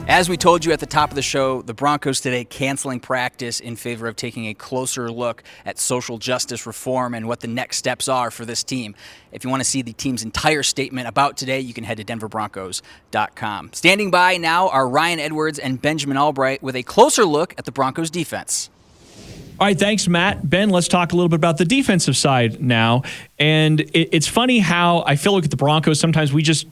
As we told you at the top of the show, the Broncos today canceling practice in favor of taking a closer look at social justice reform and what the next steps are for this team. If you want to see the team's entire statement about today, you can head to denverbroncos.com. Standing by now are Ryan Edwards and Benjamin Allbright with a closer look at the Broncos defense. All right, thanks, Matt. Ben, let's talk a little bit about the defensive side now. And it's funny how I feel like with the Broncos, sometimes we just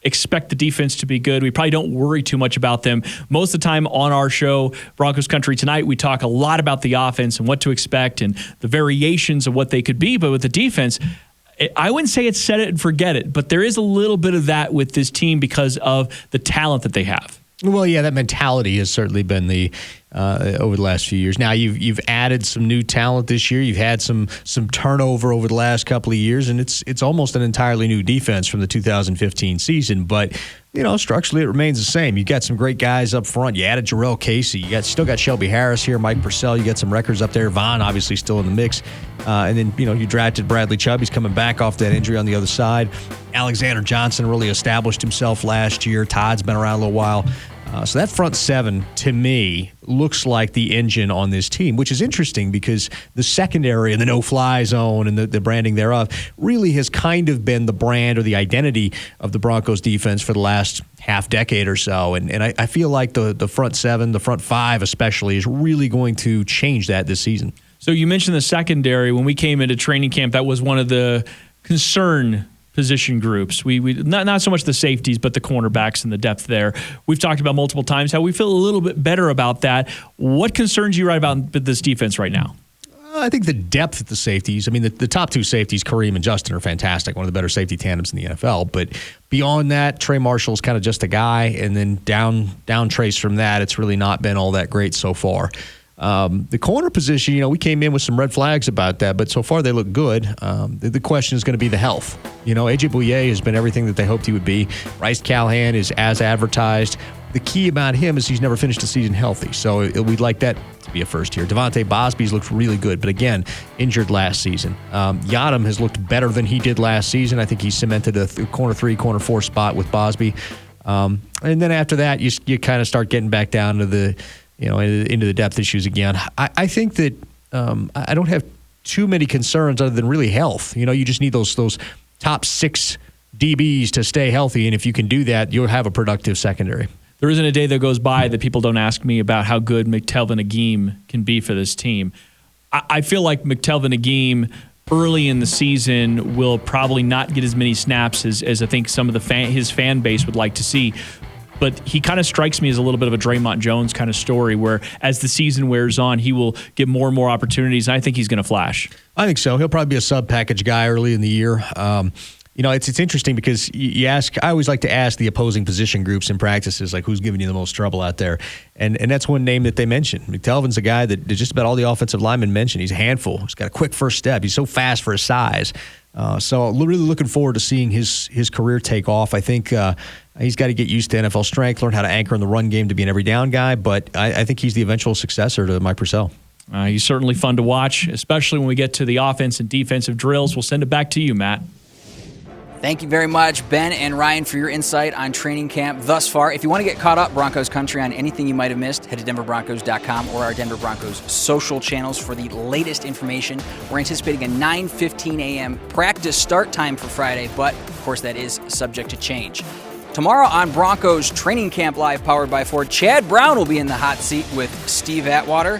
expect the defense to be good. We probably don't worry too much about them. Most of the time on our show, Broncos Country Tonight, we talk a lot about the offense and what to expect and the variations of what they could be. But with the defense, I wouldn't say it's set it and forget it, but there is a little bit of that with this team because of the talent that they have. Well, yeah, that mentality has certainly been the over the last few years. Now you've added some new talent this year. You've had some turnover over the last couple of years, and it's almost an entirely new defense from the 2015 season. But structurally it remains the same. You got some great guys up front. You added Jarrell Casey. You still got Shelby Harris here, Mike Purcell. You got some records up there. Vaughn obviously still in the mix, and then you drafted Bradley Chubb. He's coming back off that injury on the other side. Alexander Johnson really established himself last year. Todd's been around a little while. So that front seven, to me, looks like the engine on this team, which is interesting because the secondary and the no-fly zone and the branding thereof really has kind of been the brand or the identity of the Broncos defense for the last half decade or so. And I feel like the front seven, the front five especially, is really going to change that this season. So you mentioned the secondary. When we came into training camp, that was one of the concern position groups. We not so much the safeties, but the cornerbacks and the depth there. We've talked about multiple times how we feel a little bit better about that. What concerns you right about this defense right now? I think the depth at the safeties. I mean, the top two safeties, Kareem and Justin, are fantastic. One of the better safety tandems in the NFL. But beyond that, Trey Marshall's kind of just a guy, and then down trace from that, it's really not been all that great so far. The corner position, we came in with some red flags about that, but so far they look good. The question is going to be the health. A.J. Bouye has been everything that they hoped he would be. Bryce Callahan is as advertised. The key about him is he's never finished the season healthy, so we'd like that to be a first year. Devontae Bosby's looked really good, but again, injured last season. Yadam has looked better than he did last season. I think he cemented a corner 3, corner 4 spot with Bosby. And then after that, you kind of start getting back down to the into the depth issues again. I think that I don't have too many concerns other than really health. You just need those top 6 DBs to stay healthy, and if you can do that, you'll have a productive secondary. There isn't a day that goes by that people don't ask me about how good McTelvin Agim can be for this team. I feel like McTelvin Agim early in the season will probably not get as many snaps as I think some of his fan base would like to see. But he kind of strikes me as a little bit of a Draymond Jones kind of story where as the season wears on, he will get more and more opportunities, and I think he's going to flash. I think so. He'll probably be a sub-package guy early in the year. It's interesting because I always like to ask the opposing position groups in practices, like who's giving you the most trouble out there. And that's one name that they mentioned. McTelvin's a guy that just about all the offensive linemen mentioned. He's a handful. He's got a quick first step. He's so fast for his size. So really looking forward to seeing his career take off. I think he's got to get used to NFL strength, learn how to anchor in the run game to be an every down guy, but I think he's the eventual successor to Mike Purcell. He's certainly fun to watch, especially when we get to the offense and defensive drills. We'll send it back to you, Matt. Thank you very much, Ben and Ryan, for your insight on training camp thus far. If you want to get caught up, Broncos Country, on anything you might have missed, head to denverbroncos.com or our Denver Broncos social channels for the latest information. We're anticipating a 9:15 a.m. practice start time for Friday, but, of course, that is subject to change. Tomorrow on Broncos Training Camp Live, powered by Ford, Chad Brown will be in the hot seat with Steve Atwater.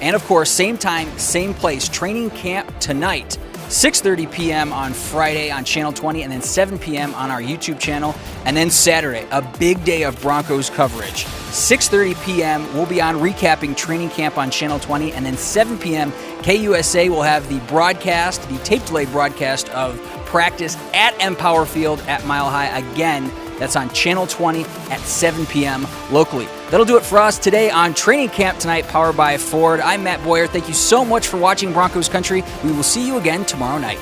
And, of course, same time, same place, training camp tonight. 6:30 p.m. on Friday on Channel 20, and then 7 p.m. on our YouTube channel. And then Saturday, a big day of Broncos coverage. 6:30 p.m. we'll be on recapping training camp on Channel 20, and then 7 p.m. KUSA will have the broadcast, the tape-delayed broadcast of practice at Empower Field at Mile High. Again, that's on Channel 20 at 7 p.m. locally. That'll do it for us today on Training Camp Tonight, powered by Ford. I'm Matt Boyer. Thank you so much for watching Broncos Country. We will see you again tomorrow night.